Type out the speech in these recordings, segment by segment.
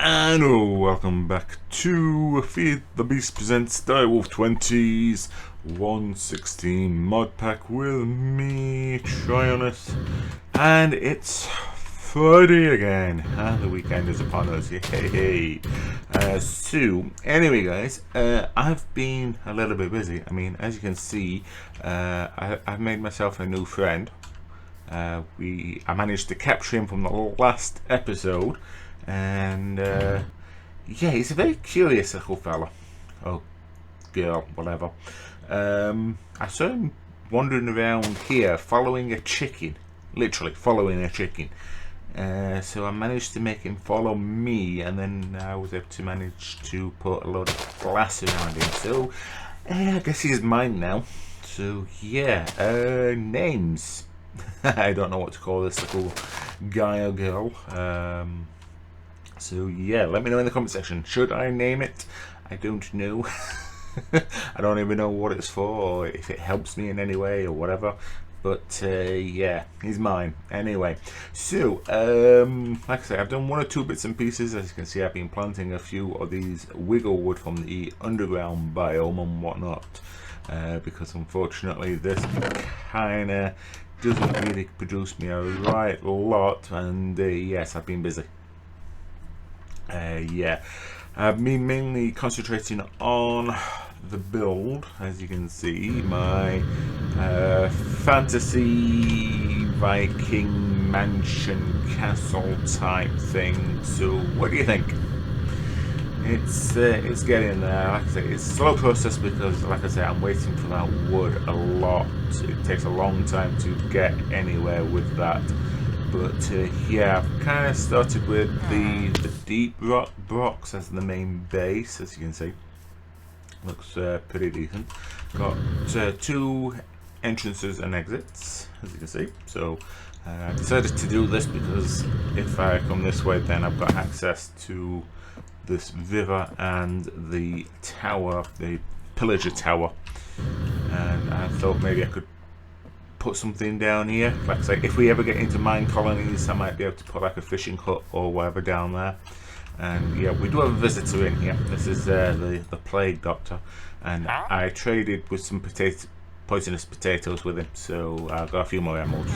And welcome back to Feed the Beast presents Dw20's 116 mod pack with me, Tryonus, and it's Friday again, and the weekend is upon us. Yay! So anyway, guys, I've been a little bit busy. I mean, as you can see, I've made myself a new friend. I managed to capture him from the last episode. And yeah, he's a very curious little fella. Oh, girl, whatever. I saw him wandering around here following a chicken. Literally following a chicken. So I managed to make him follow me, and then I was able to manage to put a load of glass around him. So I guess he's mine now. So yeah, names. I don't know what to call this little guy or girl. So yeah, let me know in the comment section. Should I name it? I don't know. I don't even know what it's for, or if it helps me in any way or whatever. But yeah, he's mine. Anyway, so like I say, I've done one or two bits and pieces. As you can see, I've been planting a few of these wiggle wood from the underground biome and whatnot. Because unfortunately this kind of doesn't really produce me a right lot. And yes, I've been busy. Yeah, I've been mainly concentrating on the build, as you can see, my fantasy Viking mansion castle type thing. So what do you think? It's getting there. Like I say, it's a slow process because, like I say, I'm waiting for that wood a lot. It takes a long time to get anywhere with that. But yeah, I've kind of started with the deep rock blocks as the main base, as you can see. Looks pretty decent. Got two entrances and exits, as you can see. So I decided to do this because if I come this way, then I've got access to this river and the tower, the pillager tower. And I thought maybe I could put something down here. Like I say, if we ever get into mine colonies, I might be able to put like a fishing hut or whatever down there. And yeah, we do have a visitor in here. This is the plague doctor, and I traded with some poisonous potatoes with him, so I got a few more emeralds.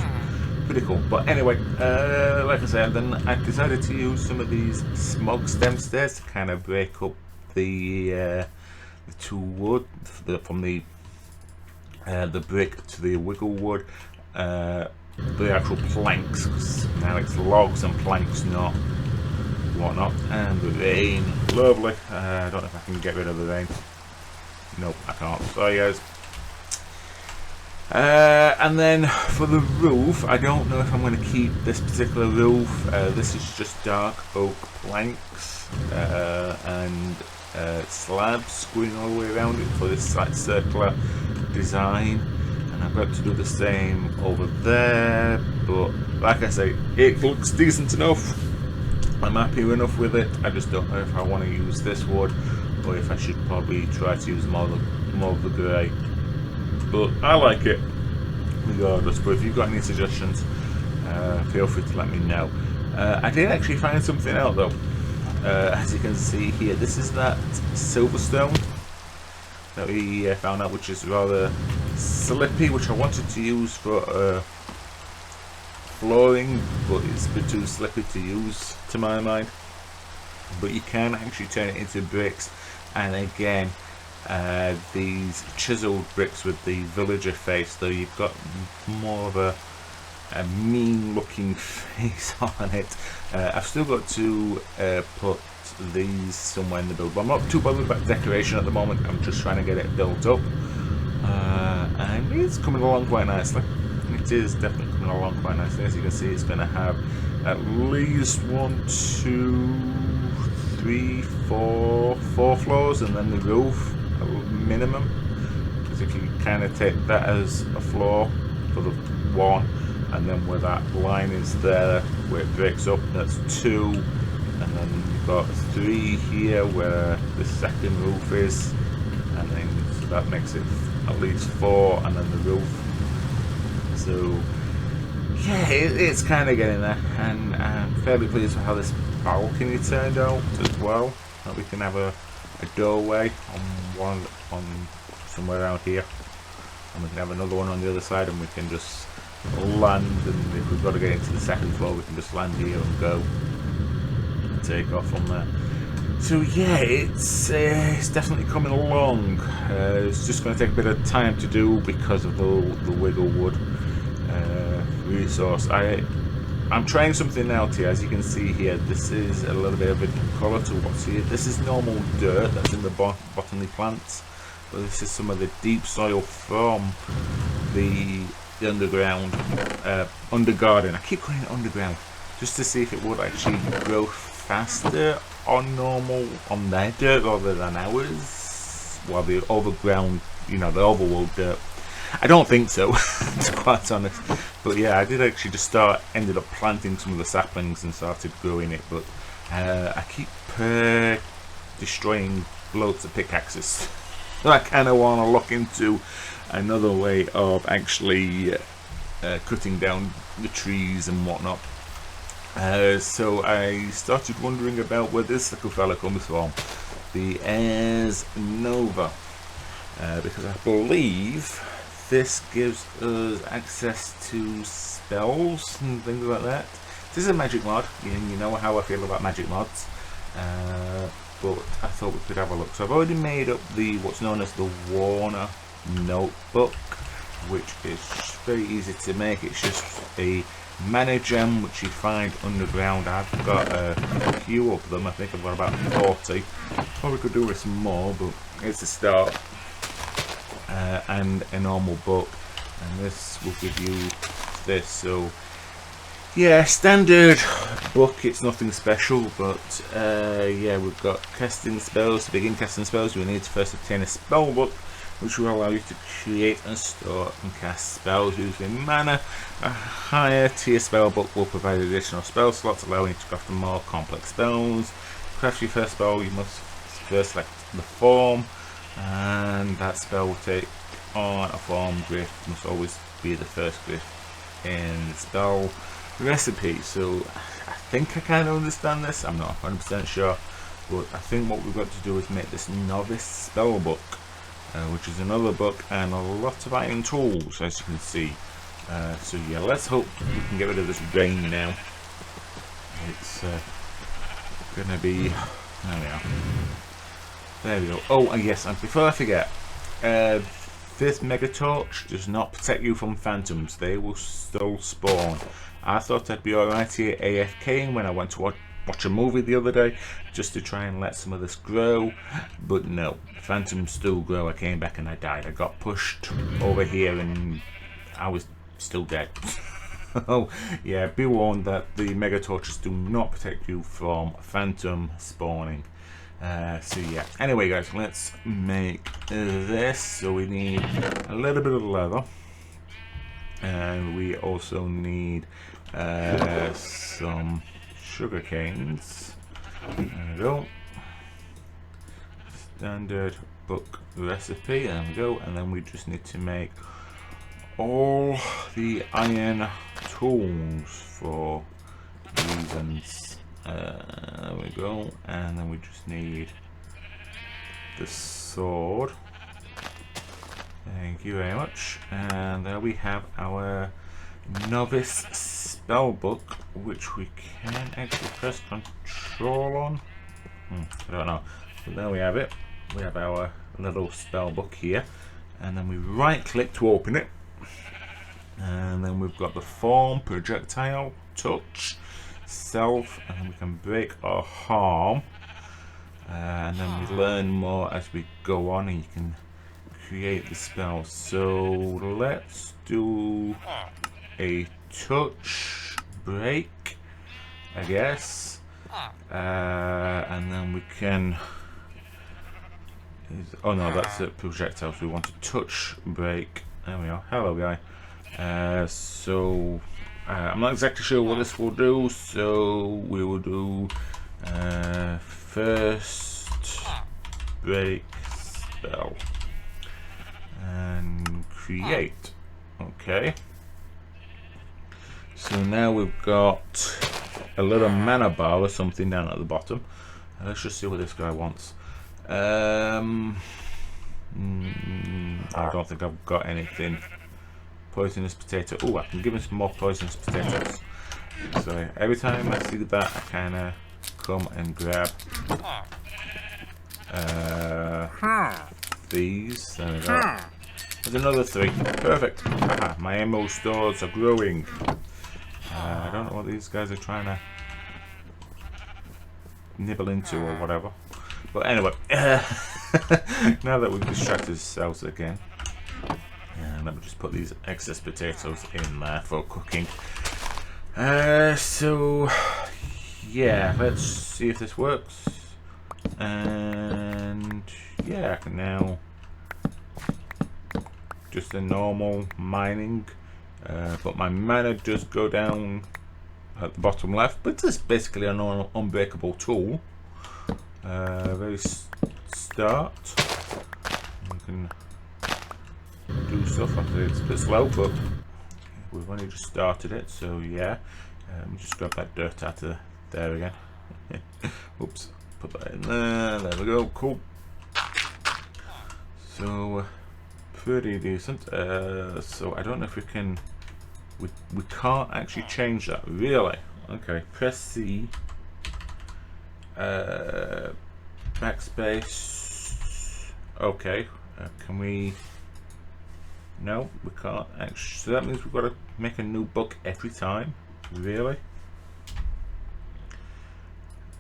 Pretty cool. But anyway, like I said, then I decided to use some of these smog stem stairs to kind of break up the two wood from the brick to the wiggle wood, the actual planks, 'cause now it's logs and planks, not whatnot. And the rain, lovely. I don't know if I can get rid of the rain. Nope, I can't. Sorry guys. And then for the roof, I don't know if I'm going to keep this particular roof. This is just dark oak planks and slabs going all the way around it for this like circular design, and I've got to do the same over there. But like I say, it looks decent enough. I'm happy enough with it. I just don't know if I want to use this wood or if I should probably try to use more of the grey. But I like it regardless. But if you've got any suggestions, feel free to let me know. I did actually find something out though. As you can see here, this is that silverstone that we found out, which is rather slippy, which I wanted to use for flooring, but it's a bit too slippy to use to my mind. But you can actually turn it into bricks, and again, these chiseled bricks with the villager face, though you've got more of a mean looking face on it. I've still got to put these somewhere in the build, but I'm not too bothered about decoration at the moment. I'm just trying to get it built up, and it's coming along quite nicely. It is definitely coming along quite nicely. As you can see, it's going to have at least 1, 2, 3, 4 floors, and then the roof minimum. Because if you kind of take that as a floor for the one, and then where that line is there, where it breaks up, that's 2, and then you've got 3 here where the second roof is, and then so that makes it at least 4, and then the roof. So yeah, it's kind of getting there, and I'm fairly pleased with how this balcony turned out as well. That we can have a doorway on somewhere around here, and we can have another one on the other side, and we can just land. And if we've got to get into the second floor, we can just land here and go and take off from there. So yeah, it's definitely coming along. It's just going to take a bit of time to do because of the Wigglewood resource. I'm trying something out here. As you can see here, this is a little bit of a colour to what's here. This is normal dirt that's in the botany plants, but this is some of the deep soil from the underground undergarden. I keep calling it underground just to see if it would actually grow faster on their dirt rather than ours. Well, the overground, you know, the overworld dirt. I don't think so, to be quite honest. But yeah, I did actually just ended up planting some of the saplings and started growing it. But I keep destroying loads of pickaxes. So I kind of want to look into another way of actually cutting down the trees and whatnot. So I started wondering about where this little fella comes from, the Ars Nouveau, because I believe this gives us access to spells and things like that. This is a magic mod, you know how I feel about magic mods, but I thought we could have a look. So I've already made up what's known as the Warner notebook, which is very easy to make. It's just a mana gem which you find underground. I've got a few of them. I think I've got about 40. Probably could do with some more, but it's a start. And a normal book, and this will give you this. So yeah, standard book, it's nothing special, but yeah, we've got casting spells. To begin casting spells, you will need to first obtain a spell book, which will allow you to create and store and cast spells using mana. A higher tier spell book will provide additional spell slots, allowing you to craft more complex spells. To craft your first spell, you must first select the form, and that spell will take on a form glyph. Must always be the first glyph in the spell recipe. So I think I kind of understand this. I'm not 100% sure, but I think what we've got to do is make this Novice spell book, which is another book and a lot of iron tools, as you can see. So yeah, let's hope we can get rid of this rain now. It's gonna be, there we are. There we go. Oh, and yes, and before I forget, this Mega Torch does not protect you from phantoms. They will still spawn. I thought I'd be alright here AFKing when I went to watch a movie the other day, just to try and let some of this grow, but no, phantoms still grow. I came back and I died. I got pushed over here and I was still dead. Oh yeah, be warned that the Mega Torches do not protect you from phantom spawning. So yeah, anyway guys, let's make this. So we need a little bit of leather, and we also need some sugar canes. There we go. Standard book recipe, there we go. And then we just need to make all the iron tools for reasons. There we go, and then we just need the sword. Thank you very much. And there we have our Novice spellbook, which we can actually press control on. I don't know, but there we have it. We have our little spellbook here, and then we right click to open it, and then we've got the form, projectile, touch, self, and then we can break or harm, and then we learn more as we go on, and you can create the spell. So let's do a touch break, I guess, and then we can, oh no, that's a projectile, so we want to touch break. There we are. Hello guy. So I'm not exactly sure what this will do, so we will do first break spell and create. Okay, So now we've got a little mana bar or something down at the bottom. Let's just see what this guy wants. I don't think I've got anything. Poisonous potato. Oh, I can give him some more poisonous potatoes. So every time I see that, I kind of come and grab these. There we go. There's another 3. Perfect. Aha, my emerald stores are growing. I don't know what these guys are trying to nibble into or whatever. But anyway, now that we've distracted ourselves again, let me just put these excess potatoes in there for cooking. So yeah, let's see if this works. And yeah, I can now just a normal mining, but my mana does go down at the bottom left, but it's basically an unbreakable tool. Very start, you can do stuff. It's a bit slow, but we've only just started it, so yeah. Just grab that dirt out of there again. Oops, put that in there. There we go. Cool. So pretty decent. So I don't know if we can. We can't actually change that, really. Okay, press C. Backspace. Okay. Can we? No, we can't actually. So that means we've got to make a new book every time. Really?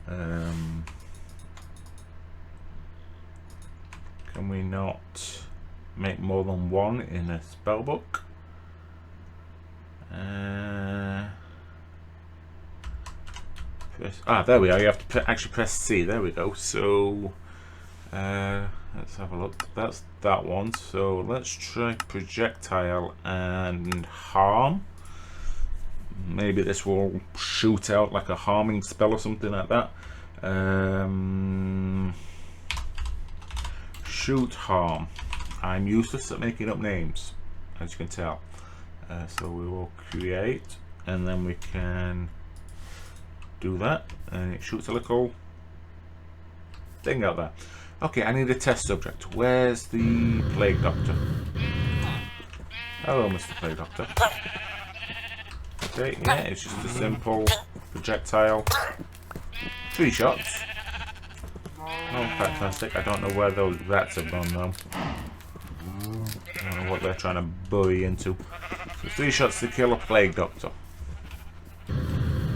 Can we not make more than one in a spell book? There we are. You have to actually press C. There we go. So let's have a look. That's that one. So let's try projectile and harm. Maybe this will shoot out like a harming spell or something like that. Shoot harm. I'm useless at making up names, as you can tell. So we will create, and then we can do that, and it shoots a little thing out there. Okay, I need a test subject. Where's the Plague Doctor? Hello, Mr. Plague Doctor. Okay, yeah, it's just a simple projectile. 3 shots. Oh, fantastic. I don't know where those rats have gone though. I don't know what they're trying to bury into. So 3 shots to kill a Plague Doctor.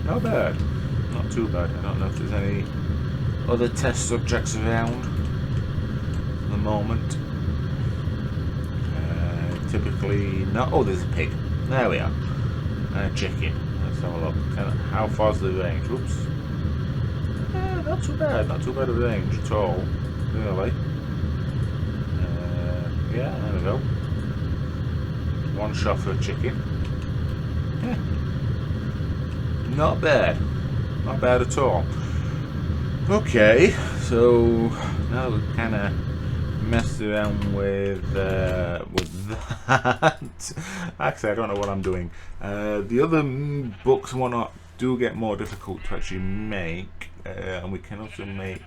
Not bad. Not too bad. I don't know if there's any other test subjects around at the moment. Typically not. Oh, there's a pig. There we are. And a chicken. Let's have a look. How far's the range? Oops. Not too bad. Not too bad of range at all. Really. Yeah, there we go. 1 shot for a chicken. Yeah. Not bad. Not bad at all. Okay, so now we've kind of messed around with that. Actually, I don't know what I'm doing. The other books and whatnot do get more difficult to actually make, and we can also make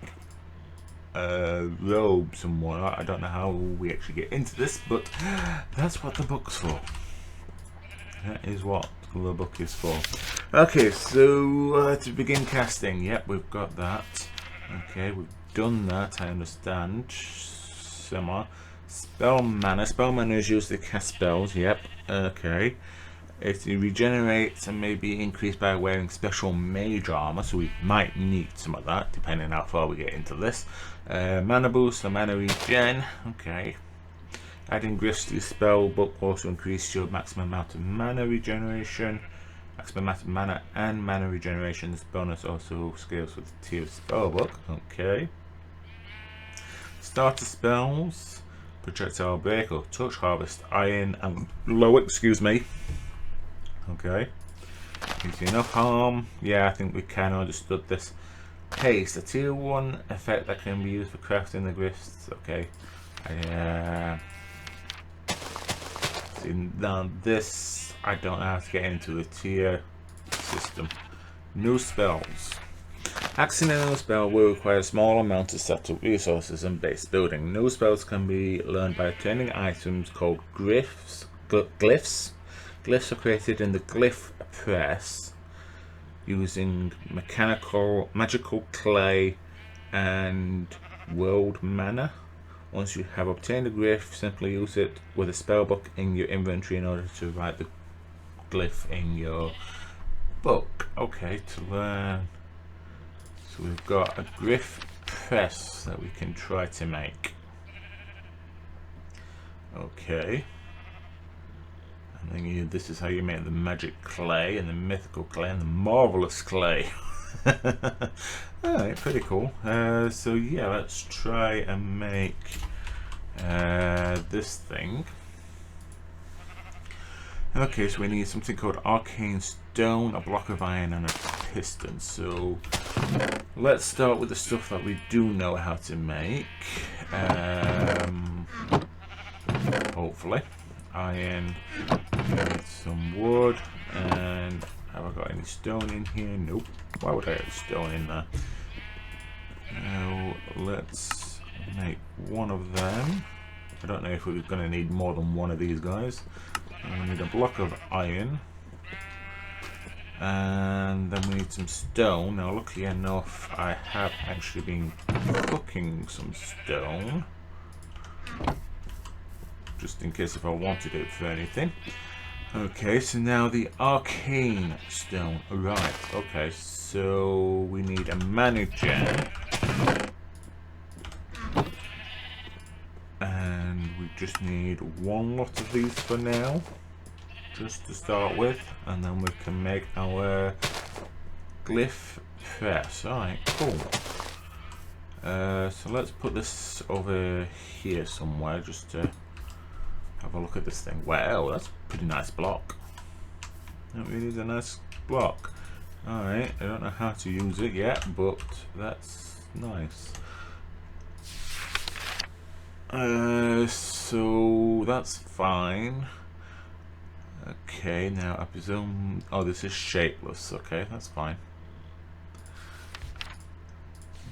robes and whatnot. I don't know how we actually get into this, but that's what the book's for. That is what the book is for. Okay, so to begin casting, yep, we've got that. Okay, we've done that, I understand. Similar. Spell mana. Spell mana is used to cast spells, yep. Okay. It regenerates and may be increased by wearing special mage armor, so we might need some of that, depending how far we get into this. Mana boost, the mana regen. Okay. Adding glyphs to the spell book also increase your maximum amount of mana regeneration. Maximum amount of mana and mana regeneration. This bonus also scales with the tier of spell book. Okay. Starter spells. Projectile break or touch, harvest iron and glow. Excuse me. Okay. Easy enough. Harm. Yeah, I think we kind of understood this. Haste, a tier 1 effect that can be used for crafting the glyphs. Okay. Now this I don't know how to get into the tier system. New spells. Acting a new spell will require a small amount to set up resources and base building. New spells can be learned by obtaining items called glyphs. Glyphs are created in the glyph press using magical clay and world mana. Once you have obtained a glyph, simply use it with a spellbook in your inventory in order to write the glyph in your book. Okay, to learn. So we've got a glyph press that we can try to make. Okay. And then this is how you make the magic clay and the mythical clay and the marvelous clay. Alright, pretty cool. So yeah, let's try and make this thing. Okay, so we need something called Arcane Stone, a block of iron, and a piston. So let's start with the stuff that we do know how to make. Hopefully. Iron, need some wood, and have I got any stone in here? Nope. Why would I have stone in there? Now let's make one of them. I don't know if we're going to need more than one of these guys. We need a block of iron, and then we need some stone. Now luckily enough, I have actually been cooking some stone, just in case if I wanted it for anything. Okay, so now the Arcane Stone. Right, okay, so we need a mana gem. And we just need one lot of these for now, just to start with, and then we can make our glyph press. Alright, cool. So let's put this over here somewhere, just to have a look at this thing. Wow, that's a pretty nice block. That really is a nice block. Alright, I don't know how to use it yet, but that's nice. So that's fine. Okay, now I presume... Oh, this is shapeless. Okay, that's fine.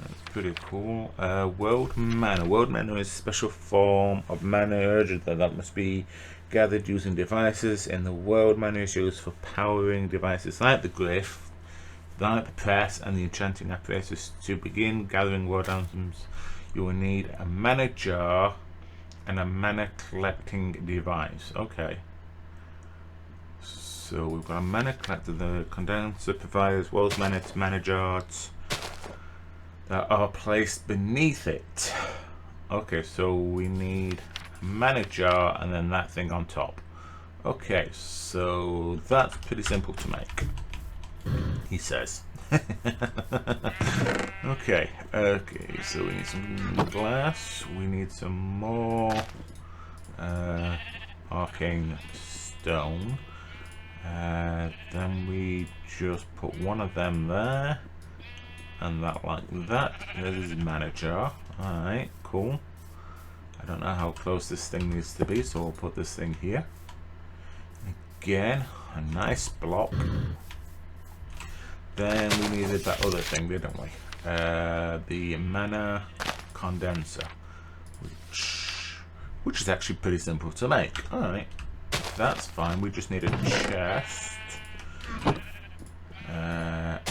That's pretty cool. World mana. World mana is a special form of mana urge that must be gathered using devices. In the world, mana is used for powering devices like the glyph, like the press, and the enchanting apparatus. To begin gathering world items, you will need a mana jar and a mana collecting device. Okay. So we've got a mana collector. The condenser provides world mana to mana jars that are placed beneath it. Okay, so we need a mana jar and then that thing on top. Okay, so that's pretty simple to make, he says. Okay, so we need some glass, we need some more Arcane Stone, then we just put one of them there, and that like that. There's his mana jar. Alright, cool. I don't know how close this thing needs to be, so we'll put this thing here. Again, a nice block. Then we needed that other thing, didn't we? The mana condenser, which is actually pretty simple to make. Alright, that's fine. We just need a chest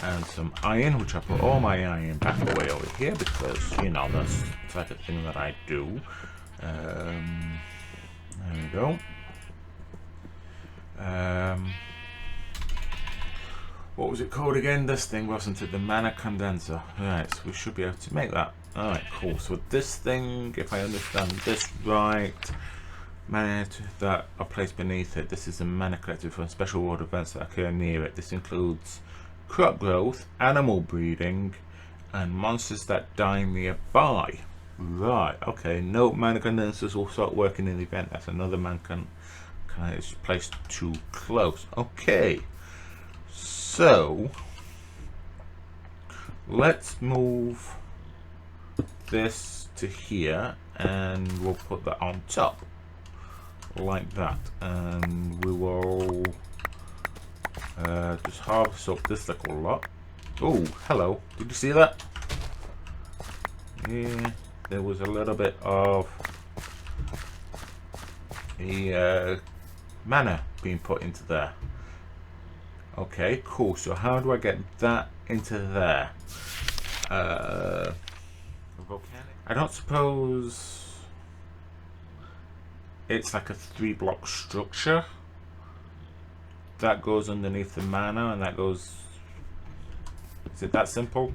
and some iron, which I put all my iron back away over here because, you know, that's the type of thing that I do. There we go. What was it called again? This thing, wasn't it? The mana condenser. Right, so we should be able to make that. Alright, cool. So this thing, if I understand this right, mana that are placed beneath it. This is a mana collector for special world events that occur near it. This includes crop growth, animal breeding, and monsters that die nearby. Right, okay. No mana condensers will start working in the event that another mana is placed too close. Okay. So let's move this to here and we'll put that on top like that, and we will Just harvest up this little lot. Oh, hello. Did you see that? Yeah, there was a little bit of a mana being put into there. Okay, cool. So how do I get that into there? I don't suppose it's like a 3-block structure that goes underneath the mana, and that goes. Is it that simple?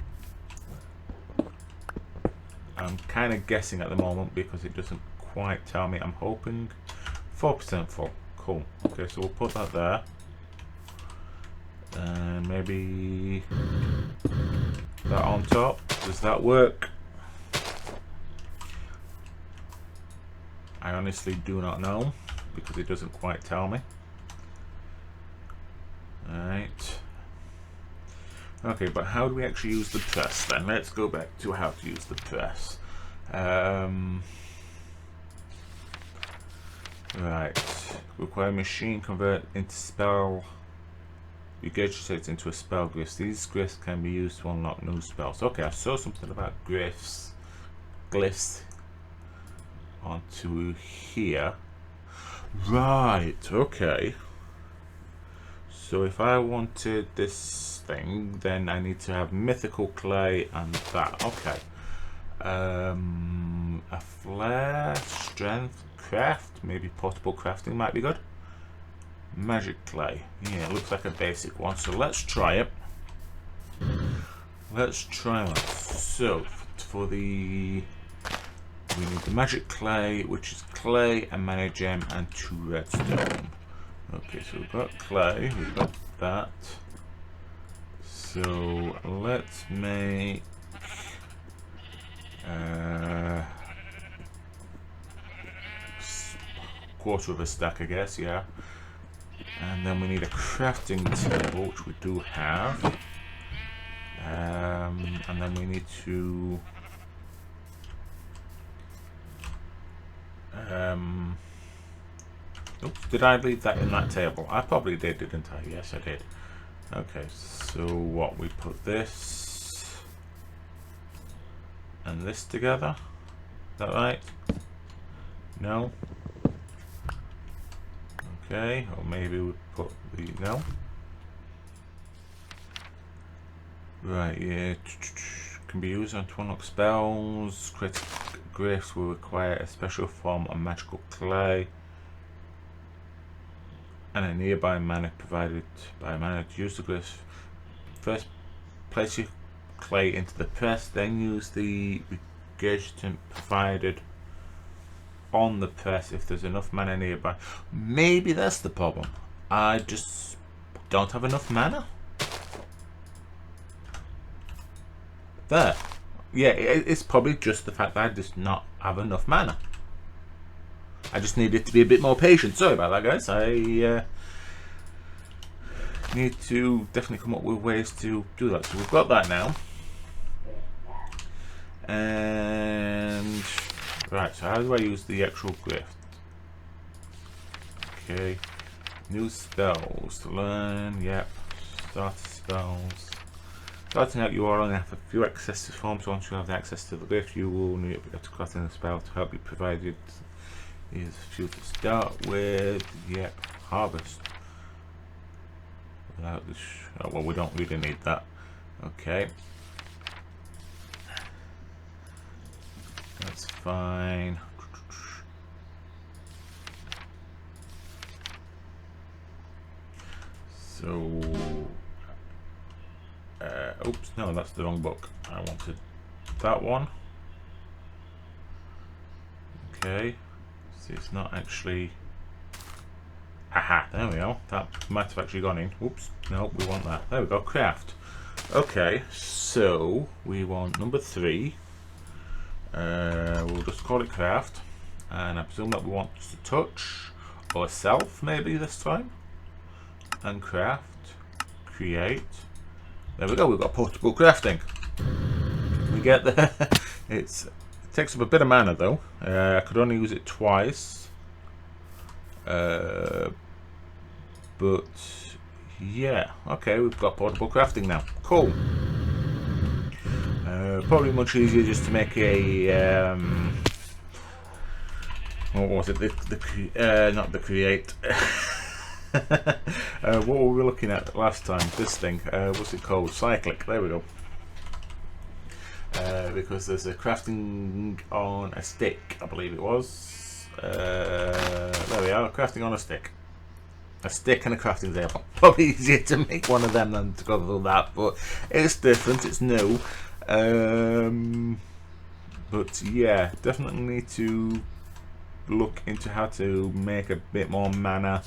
I'm kind of guessing at the moment because it doesn't quite tell me. I'm hoping 4% full. Cool. Okay, so we'll put that there. And maybe that on top. Does that work? I honestly do not know because it doesn't quite tell me. Alright. Okay, but how do we actually use the press then? Let's go back to how to use the press. Right. Require machine convert into spell. Regurgitate into a spell glyphs. These glyphs can be used to unlock new spells. Okay, I saw something about glyphs onto here. Right, okay. So if I wanted this thing, then I need to have mythical clay and that. Okay. A flare, strength, craft, maybe portable crafting might be good. Magic clay. Yeah, it looks like a basic one. So let's try it. Let's try it. So for the we need the magic clay, which is clay, a mana gem, and 2 redstone. Okay, so we've got clay, we've got that. So let's make quarter of a stack, I guess, yeah. And then we need a crafting table, which we do have. And then we need to oops, did I leave that in that table? I probably did, didn't I? Yes, I did. Okay, so what, we put this and this together? Is that right? No? Okay, or maybe we put the, no? Right, yeah. Can be used on to unlock spells. Critical glyphs will require a special form of magical clay and a nearby mana provided by mana to use the glyphs. First, place your clay into the press, then use the regurgitant provided on the press if there's enough mana nearby. Maybe that's the problem. I just don't have enough mana. There. Yeah, it's probably just the fact that I just not have enough mana. I just needed to be a bit more patient. Sorry about that, guys. I need to definitely come up with ways to do that. So we've got that now. And right, so how do I use the actual glyph? Okay. New spells to learn. Yep. Starter spells. Starting out, you are only have a few access to forms. Once you have access to the glyph, you will need to craft a spell to help you provided. Here's a few to start with. Yep, harvest. Without this, oh, well, we don't really need that. Okay, that's fine. So, oops, no, that's the wrong book. I wanted that one. Okay. It's not actually. Aha, there we go. That might have actually gone in. Whoops, no, we want that. There we go, craft. Okay, so we want number 3. We'll just call it craft. And I presume that we want to touch or self maybe this time. And craft, create. There we go, we've got portable crafting. We get there. It takes up a bit of mana though. I could only use it twice. But yeah, okay, we've got portable crafting now. Cool. Probably much easier just to make a what was it? Not the create. What were we looking at last time? This thing. What's it called? Cyclic. There we go. Because there's a crafting on a stick, I believe it was. There we are. Crafting on a stick. A stick and a crafting table. Probably easier to make one of them than to go through that, but it's different. It's new. But yeah, definitely need to look into how to make a bit more mana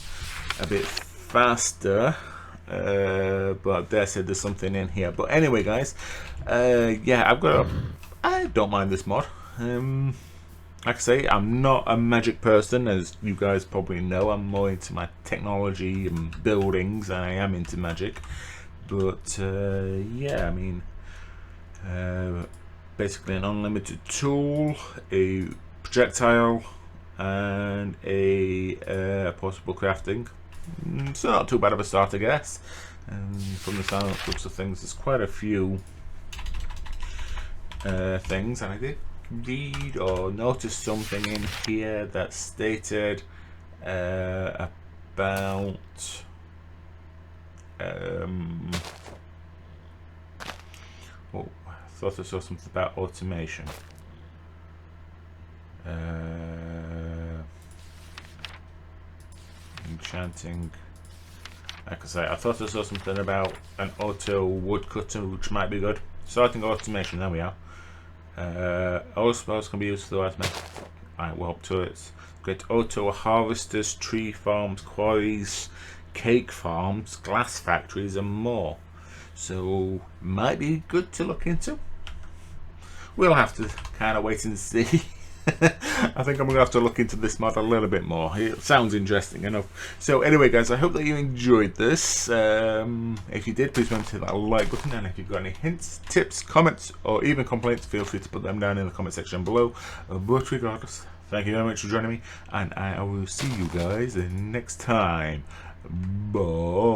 a bit faster. But I dare say there's something in here. But anyway, guys, yeah, I don't mind this mod. Like I say, I'm not a magic person, as you guys probably know. I'm more into my technology and buildings than I am into magic. But yeah, I mean, basically an unlimited tool, a projectile, and a possible crafting. So not too bad of a start, I guess. From the sound looks of things, there's quite a few things, and I did read or notice something in here that stated about oh, I thought I saw something about automation. Enchanting. Like I say, I thought I saw something about an auto woodcutter, which might be good. Starting automation, there we are. All spells can be used for the item. Alright, we're up to it. Great auto harvesters, tree farms, quarries, cake farms, glass factories, and more. So, might be good to look into. We'll have to kind of wait and see. I think I'm going to have to look into this mod a little bit more. It sounds interesting enough. So anyway, guys, I hope that you enjoyed this. If you did, please remember to hit that like button, and if you've got any hints, tips, comments, or even complaints, feel free to put them down in the comment section below. But regardless, thank you very much for joining me, and I will see you guys next time. Bye.